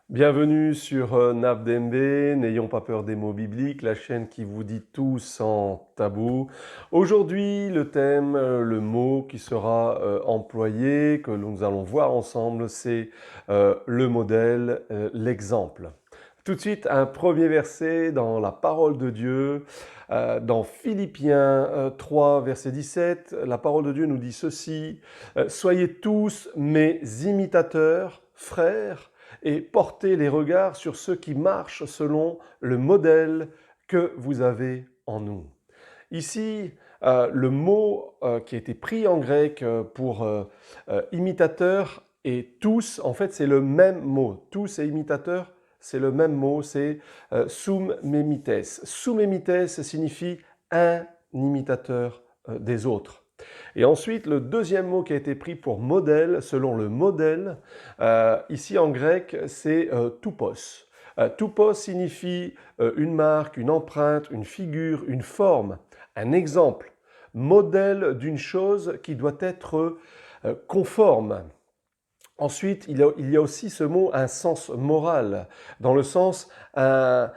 Bienvenue sur NAPDMB, n'ayons pas peur des mots bibliques, la chaîne qui vous dit tout sans tabou. Aujourd'hui, le thème, le mot qui sera employé, que nous allons voir ensemble, c'est le modèle, l'exemple. Tout de suite, un premier verset dans la parole de Dieu, dans Philippiens 3, verset 17, la parole de Dieu nous dit ceci, Soyez tous mes imitateurs, frères, et portez les regards sur ceux qui marchent selon le modèle que vous avez en nous. Ici, le mot qui a été pris en grec pour imitateur et tous, en fait, c'est le même mot. Tous et imitateurs, c'est le même mot, c'est soumemites. Soumemites signifie un imitateur des autres. Et ensuite, le deuxième mot qui a été pris pour modèle, selon le modèle, ici en grec, c'est toupos. Toupos signifie une marque, une empreinte, une figure, une forme, un exemple, modèle d'une chose qui doit être conforme. Ensuite, il y a aussi ce mot un sens moral, dans le sens un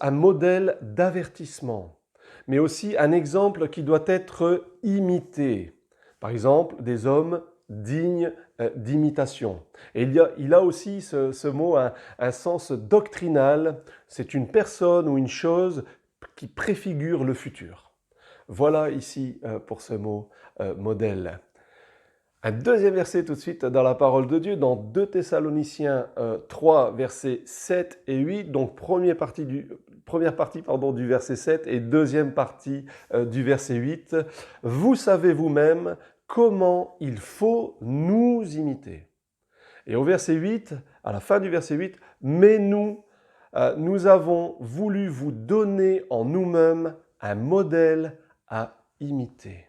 modèle d'avertissement, mais aussi un exemple qui doit être imité. Par exemple, des hommes dignes d'imitation. Et il a aussi ce mot un sens doctrinal, c'est une personne ou une chose qui préfigure le futur. Voilà ici pour ce mot modèle. Un deuxième verset tout de suite dans la parole de Dieu, dans 2 Thessaloniciens 3, versets 7 et 8, donc première partie du verset 7 et deuxième partie du verset 8. Vous savez vous-même comment il faut nous imiter. Et au verset 8, à la fin du verset 8, mais nous avons voulu vous donner en nous-mêmes un modèle à imiter.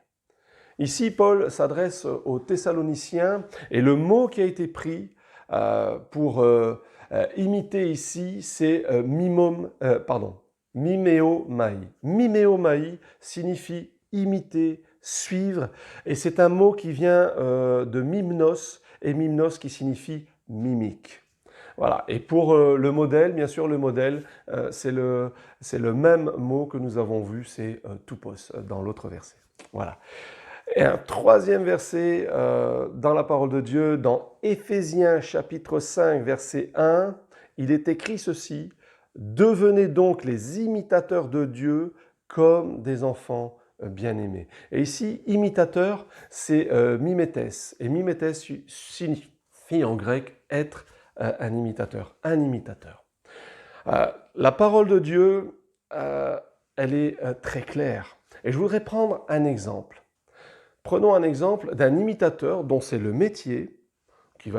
Ici, Paul s'adresse aux Thessaloniciens et le mot qui a été pris pour imiter ici, c'est mimeomai. Mimeomai signifie imiter, suivre, et c'est un mot qui vient de mimnos, et mimnos qui signifie mimique. Voilà. Et pour le modèle, bien sûr, le modèle, c'est le même mot que nous avons vu, c'est toupos dans l'autre verset. Voilà. Et un troisième verset dans la parole de Dieu, dans Éphésiens chapitre 5, verset 1, il est écrit ceci, « Devenez donc les imitateurs de Dieu comme des enfants bien-aimés. » Et ici, imitateur, c'est mimetes. Et mimetes signifie en grec être un imitateur. Un imitateur. La parole de Dieu, elle est très claire. Et je voudrais prendre un exemple. Prenons un exemple d'un imitateur dont c'est le métier, qui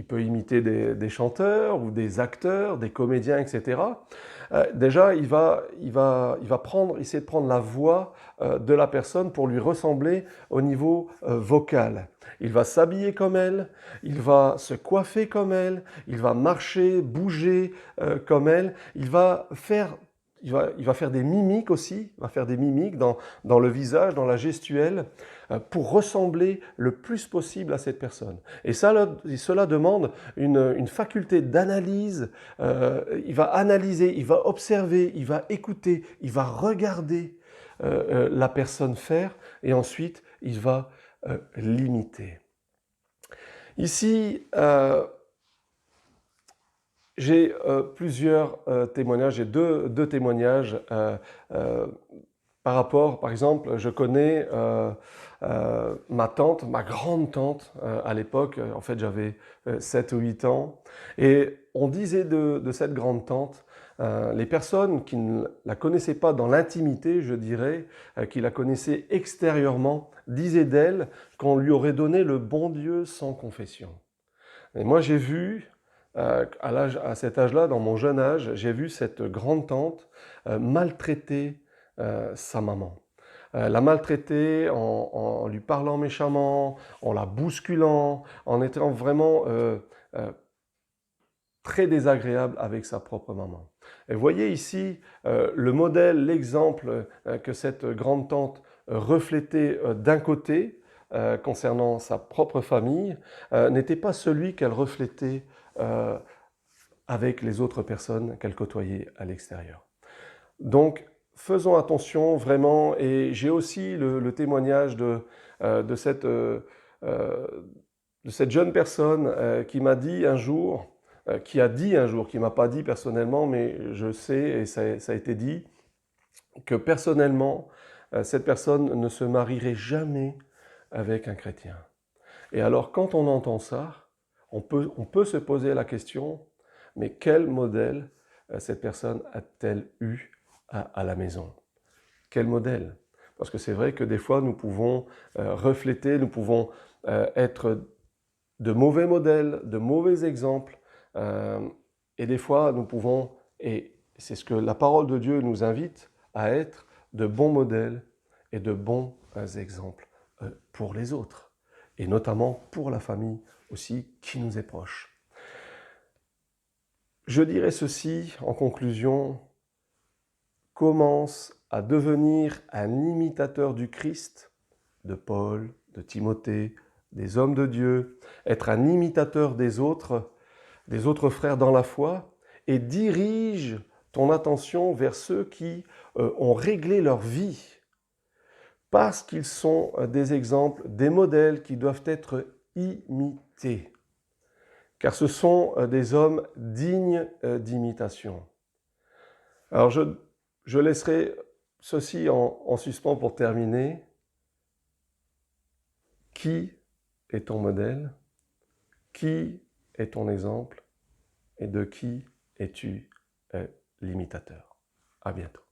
peut imiter des chanteurs ou des acteurs, des comédiens, etc. Déjà, il va essayer de prendre la voix de la personne pour lui ressembler au niveau vocal. Il va s'habiller comme elle, il va se coiffer comme elle, il va marcher, bouger comme elle, il va faire des mimiques aussi, il va faire des mimiques dans le visage, dans la gestuelle, pour ressembler le plus possible à cette personne. Et cela demande une faculté d'analyse. Il va analyser, il va observer, il va écouter, il va regarder la personne faire, et ensuite il va l'imiter. Ici, j'ai plusieurs témoignages, j'ai deux témoignages par rapport, par exemple, je connais ma tante, ma grande-tante à l'époque, en fait j'avais 7 ou 8 ans, et on disait de cette grande-tante, les personnes qui ne la connaissaient pas dans l'intimité, je dirais, qui la connaissaient extérieurement, disaient d'elle qu'on lui aurait donné le bon Dieu sans confession. Et moi j'ai vu, à cet âge-là, dans mon jeune âge, j'ai vu cette grande-tante maltraiter sa maman. La maltraiter en lui parlant méchamment, en la bousculant, en étant vraiment très désagréable avec sa propre maman. Et voyez ici le modèle, l'exemple que cette grande-tante reflétait d'un côté, concernant sa propre famille, n'était pas celui qu'elle reflétait avec les autres personnes qu'elle côtoyait à l'extérieur. Donc, faisons attention vraiment, et j'ai aussi le témoignage de cette, euh, de cette jeune personne qui m'a dit un jour, qui a dit un jour, qui m'a pas dit personnellement, mais je sais, et ça a été dit, que personnellement, cette personne ne se marierait jamais avec un chrétien. Et alors, quand on entend ça, on peut se poser la question, mais quel modèle cette personne a-t-elle eu à la maison? Quel modèle? Parce que c'est vrai que des fois, nous pouvons refléter, nous pouvons être de mauvais modèles, de mauvais exemples, euh, et des fois, nous pouvons, et c'est ce que la parole de Dieu nous invite à être, de bons modèles et de bons exemples pour les autres, et notamment pour la famille aussi qui nous est proche. Je dirais ceci en conclusion: commence à devenir un imitateur du Christ, de Paul, de Timothée, des hommes de Dieu, être un imitateur des autres frères dans la foi, et dirige ton attention vers ceux qui ont réglé leur vie, parce qu'ils sont des exemples, des modèles qui doivent être imités, car ce sont des hommes dignes d'imitation. Alors je laisserai ceci en suspens pour terminer. Qui est ton modèle? Qui est ton exemple? Et de qui es-tu l'imitateur? À bientôt.